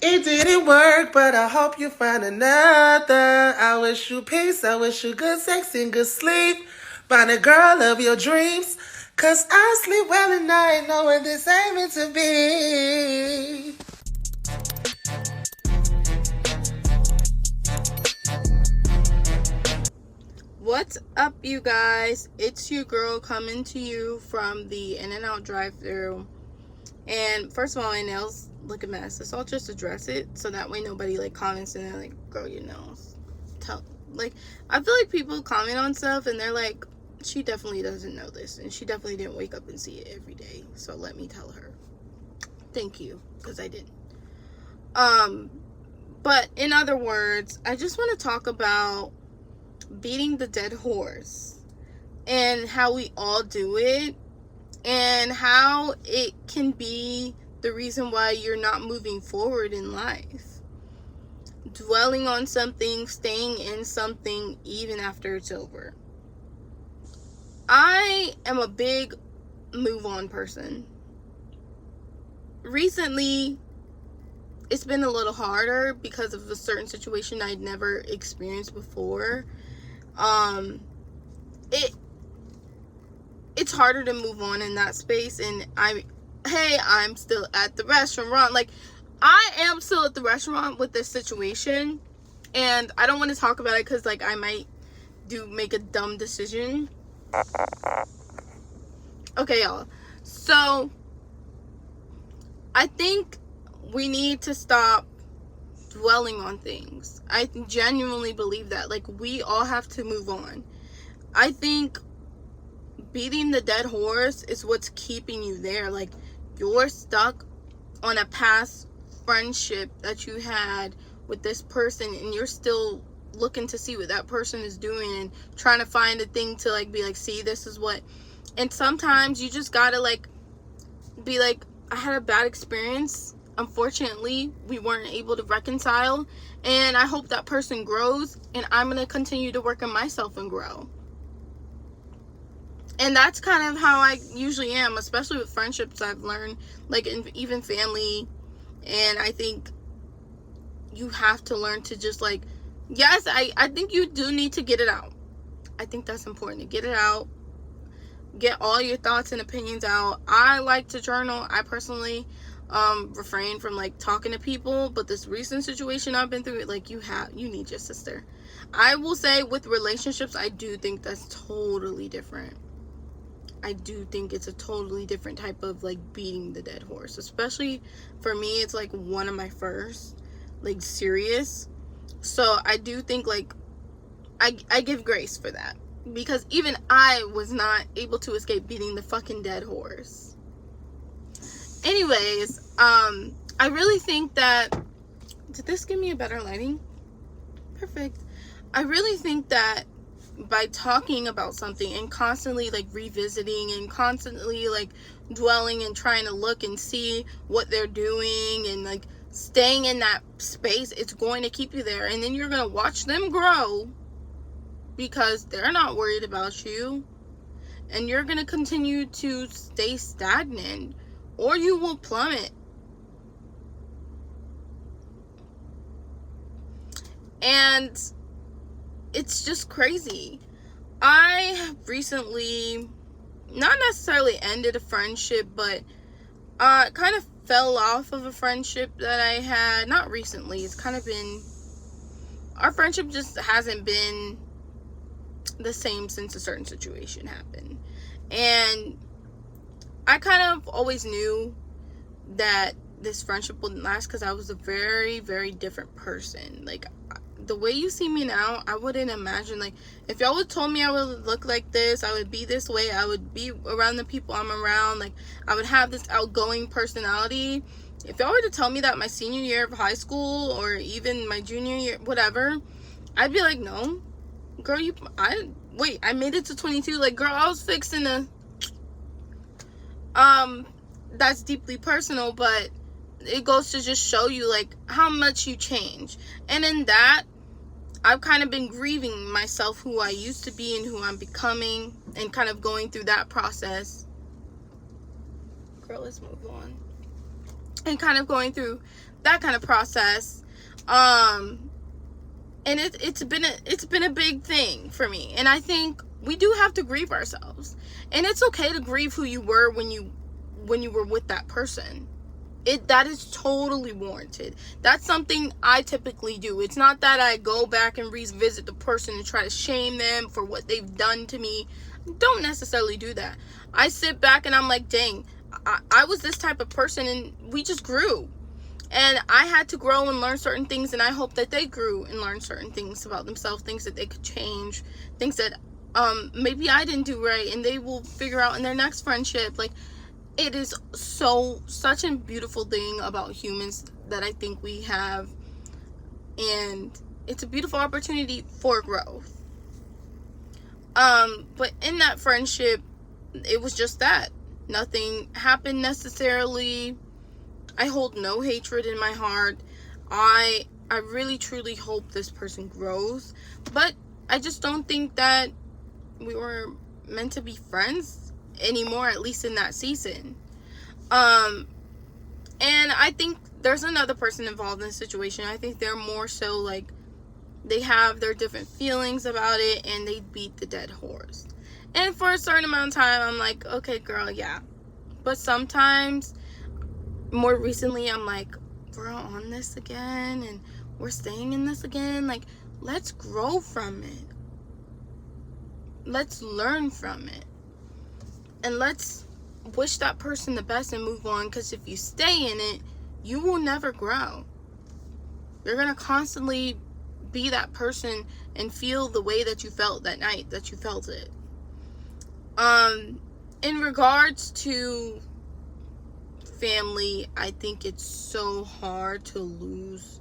It didn't work, but I hope you find another. I wish you peace, I wish you good sex and good sleep. Find a girl of your dreams, cause I sleep well at night knowing this ain't meant to be. What's up, you guys? It's your girl coming to you from the In-N-Out drive-thru. And first of all, my nails look a mess, so I'll just address it so that way nobody comments and they're like, girl, your nails. I feel like people comment on stuff and they're like, she definitely doesn't know this and she definitely didn't wake up and see it every day, so let me tell her. Thank you, because I didn't. But in other words, I just want to talk about beating the dead horse and how we all do it and how it can be the reason why you're not moving forward in life. Dwelling on something, staying in something even after it's over. I am a big move on person. Recently, it's been a little harder because of a certain situation I'd never experienced before. It's harder to move on in that space, and I'm still at the restaurant. I am still at the restaurant with this situation, and I don't want to talk about it because I might make a dumb decision. Okay, y'all. So I think we need to stop dwelling on things. I genuinely believe that. We all have to move on. I think beating the dead horse is what's keeping you there. You're stuck on a past friendship that you had with this person, and you're still looking to see what that person is doing and trying to find a thing to be see, this is what. And sometimes you just gotta be I had a bad experience. Unfortunately, we weren't able to reconcile, and I hope that person grows, and I'm gonna continue to work on myself and grow. And that's kind of how I usually am, especially with friendships. I've learned, even family. And I think you have to learn to just yes, I think you do need to get it out. I think that's important, to get it out. Get all your thoughts and opinions out. I like to journal. I personally refrain from talking to people, but this recent situation I've been through, you need your sister. I will say with relationships, I do think that's totally different. I do think it's a totally different type of beating the dead horse. Especially for me, it's one of my first serious. So I do think I give grace for that, because even I was not able to escape beating the fucking dead horse. Anyways, I really think that, did this give me a better lighting? Perfect. I really think that by talking about something and constantly revisiting and constantly dwelling and trying to look and see what they're doing and staying in that space, it's going to keep you there. And then you're going to watch them grow because they're not worried about you, and you're going to continue to stay stagnant, or you will plummet. And it's just crazy. I have recently, not necessarily ended a friendship, but kind of fell off of a friendship that I had. Not recently. It's kind of been, our friendship just hasn't been the same since a certain situation happened. And I kind of always knew that this friendship wouldn't last because I was a very, very different person. The way you see me now, I wouldn't imagine, if y'all would told me I would look like this, I would be this way, I would be around the people I'm around, I would have this outgoing personality. If y'all were to tell me that my senior year of high school, or even my junior year, whatever, I'd be like, no, girl, I made it to 22, girl, I was fixing to, that's deeply personal, but it goes to just show you, how much you change. And in that, I've kind of been grieving myself, who I used to be and who I'm becoming, and kind of going through that process. Girl, let's move on. And kind of going through that kind of process. And it's been a big thing for me. And I think we do have to grieve ourselves. And it's okay to grieve who you were when you were with that person. That is totally warranted. That's something I typically do. It's not that I go back and revisit the person and try to shame them for what they've done to me. Don't necessarily do that. I sit back and I'm like, dang, I was this type of person and we just grew. And I had to grow and learn certain things, and I hope that they grew and learned certain things about themselves, things that they could change, things that maybe I didn't do right, and they will figure out in their next friendship. Like, it is such a beautiful thing about humans that I think we have, and it's a beautiful opportunity for growth. But in that friendship, it was just that. Nothing happened necessarily. I hold no hatred in my heart. I really truly hope this person grows, but I just don't think that we were meant to be friends anymore, at least in that season. And I think there's another person involved in the situation. I think they're more so like, they have their different feelings about it and they beat the dead horse. And for a certain amount of time, I'm like, okay, girl, yeah. But sometimes, more recently, I'm like, we're on this again and we're staying in this again. Like, let's grow from it. Let's learn from it. And let's wish that person the best and move on. Because if you stay in it, you will never grow. You're going to constantly be that person and feel the way that you felt that night that you felt it. In regards to family, I think it's so hard to lose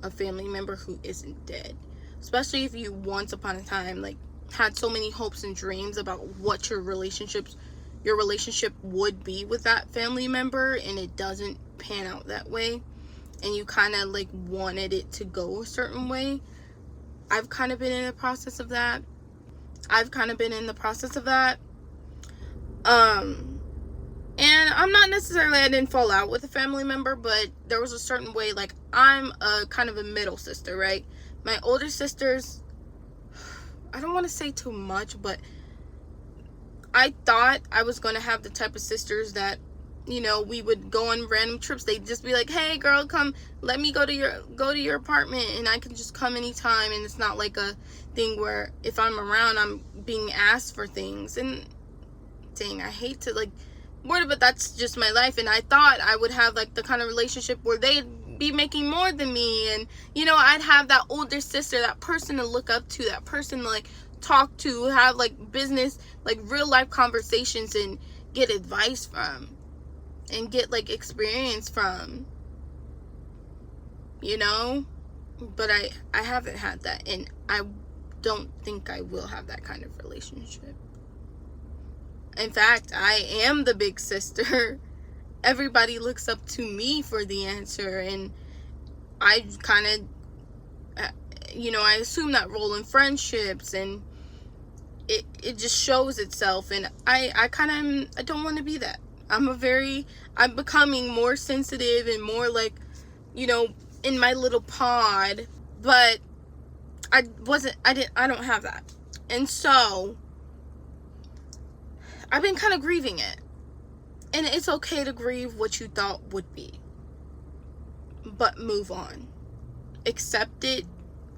a family member who isn't dead, especially if you once upon a time like had so many hopes and dreams about what your relationship would be with that family member, and it doesn't pan out that way, and you kind of like wanted it to go a certain way. I've kind of been in the process of that. And I'm not necessarily, I didn't fall out with a family member, but there was a certain way, like, I'm a kind of a middle sister, right? My older sisters, I don't want to say too much, but I thought I was going to have the type of sisters that, you know, we would go on random trips. They'd just be like, hey girl, come, let me go to your apartment, and I can just come anytime, and it's not like a thing where if I'm around, I'm being asked for things. And dang, I hate to like word, but that's just my life. And I thought I would have like the kind of relationship where they'd be making more than me, and you know, I'd have that older sister, that person to look up to, that person to like talk to, have like business, like real life conversations and get advice from and get like experience from, you know. But I haven't had that, and I don't think I will have that kind of relationship. In fact, I am the big sister. Everybody looks up to me for the answer, and I kind of, you know, I assume that role in friendships, and it just shows itself, and I don't want to be that. I'm becoming more sensitive and more like, you know, in my little pod, but I don't have that. And so I've been kind of grieving it. And it's okay to grieve what you thought would be. But move on. Accept it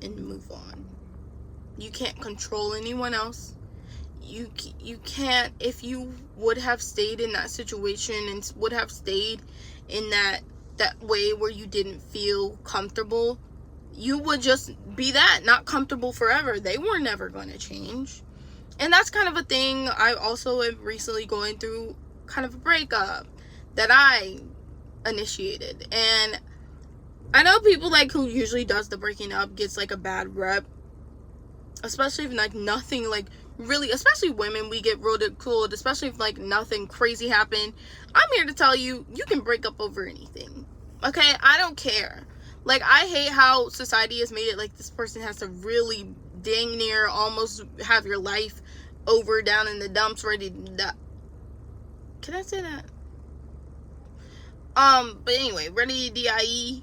and move on. You can't control anyone else. You can't, if you would have stayed in that situation and would have stayed in that way where you didn't feel comfortable, you would just be that, not comfortable forever. They were never going to change. And that's kind of a thing. I also am recently going through kind of a breakup that I initiated. And I know people like who usually does the breaking up gets like a bad rep. Especially if like nothing like really, especially women, we get ridiculed, especially if like nothing crazy happened. I'm here to tell you, you can break up over anything. Okay? I don't care. Like, I hate how society has made it like this person has to really dang near almost have your life over down in the dumps ready to die. Can I say that? But anyway, ready DIE,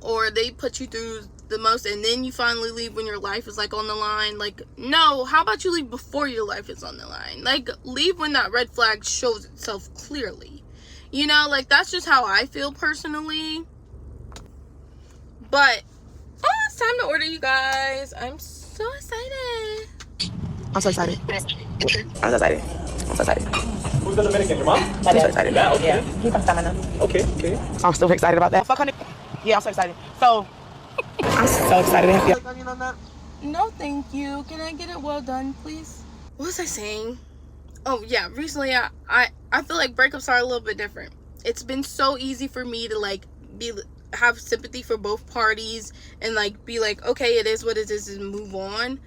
or they put you through the most and then you finally leave when your life is like on the line. Like, no, how about you leave before your life is on the line? Like, leave when that red flag shows itself clearly. You know, like, that's just how I feel personally. But it's time to order, you guys. I'm so excited. I'm so excited. I'm so excited. I'm so excited. Who's the Dominican? Your mom? I'm so excited. Yeah, okay. Yeah. Keep on stamina. Okay. I'm still excited about that. Fuck honey. Yeah, I'm so excited. So I'm so excited to have you. Like onion on that? No, thank you. Can I get it well done, please? What was I saying? Oh yeah, recently I feel like breakups are a little bit different. It's been so easy for me to like have sympathy for both parties and like be like, okay, it is what it is and move on.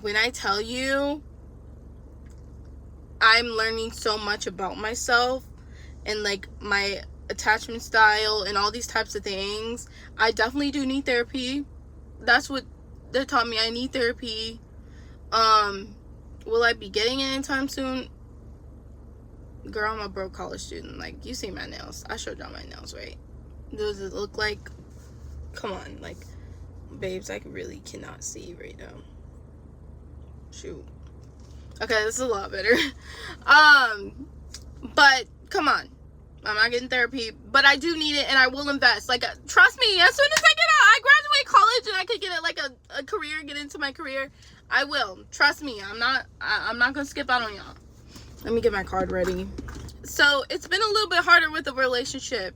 When I tell you, I'm learning so much about myself and like my attachment style and all these types of things. I definitely do need therapy. That's what they taught me. I need therapy. Will I be getting it anytime soon? Girl, I'm a broke college student. Like, you see my nails. I showed y'all my nails, right? Does it look like? Come on, like, babes, I really cannot see right now. Shoot. Okay, this is a lot better. But come on, I'm not getting therapy, but I do need it, and I will invest. Like, trust me. As soon as I graduate college and I could get it like a career, get into my career, I will. Trust me. I'm not gonna skip out on y'all. Let me get my card ready. So it's been a little bit harder with the relationship.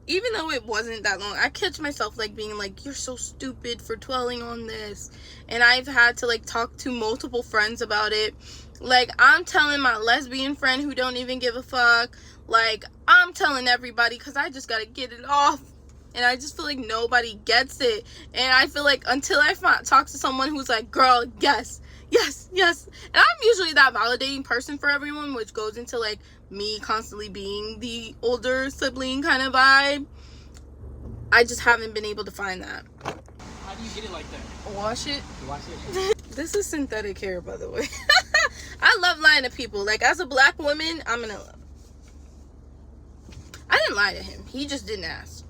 Even though it wasn't that long, I catch myself like being like, you're so stupid for dwelling on this. And I've had to like talk to multiple friends about it. Like, I'm telling my lesbian friend who don't even give a fuck. Like, I'm telling everybody because I just gotta get it off. And I just feel like nobody gets it. And I feel like until I talk to someone who's like, girl, yes. And I'm usually that validating person for everyone, which goes into like me constantly being the older sibling kind of vibe. I just haven't been able to find that. How do you get it like that? Wash it. You wash it? This is synthetic hair, by the way. I love lying to people. Like, as a black woman, I didn't lie to him. He just didn't ask.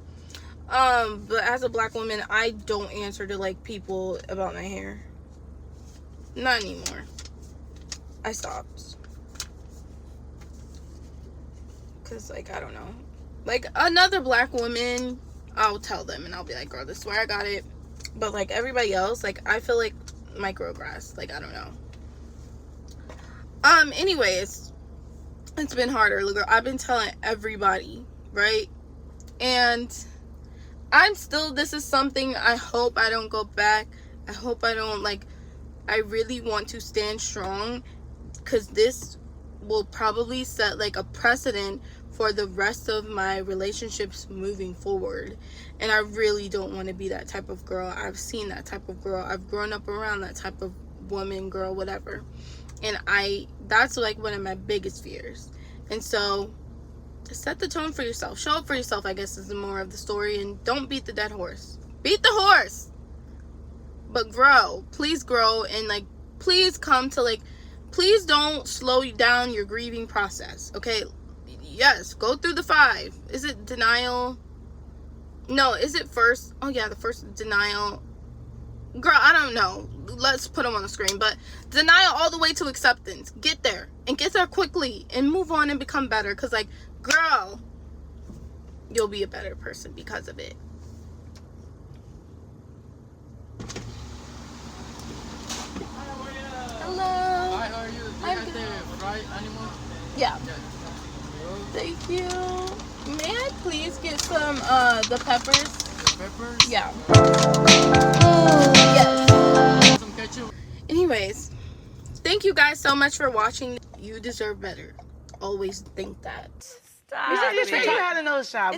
But as a black woman, I don't answer to like people about my hair. Not anymore. I stopped. Cause like, I don't know. Like, another black woman, I'll tell them and I'll be like, girl, this is where I got it. But like everybody else, like, I feel like micrograss. Like, I don't know. Anyways, it's been harder. Look, I've been telling everybody, right? And this is something I hope I don't go back. I hope I don't, like, I really want to stand strong, because this will probably set like a precedent for the rest of my relationships moving forward. And I really don't want to be that type of girl. I've seen that type of girl. I've grown up around that type of woman, girl, whatever. And that's like one of my biggest fears. And so set the tone for yourself. Show up for yourself, I guess, is the moral of the story. And don't beat the dead horse. Beat the horse! But grow. Please grow. And like, please come to like, please don't slow down your grieving process. Okay? Yes, go through the 5. Is it denial? No, is it first? Oh yeah, the first denial. Girl, I don't know. Let's put them on the screen. But denial all the way to acceptance. Get there. And get there quickly. And move on and become better. Because like, girl, you'll be a better person because of it. Hello. Hi, how are you? I'm You got good. the fried animal? Yeah. Yeah. Thank you. May I please get some the peppers? The peppers? Yeah. Yes. Some ketchup? Anyways, thank you guys so much for watching. You deserve better. Always think that. You should have had another shot.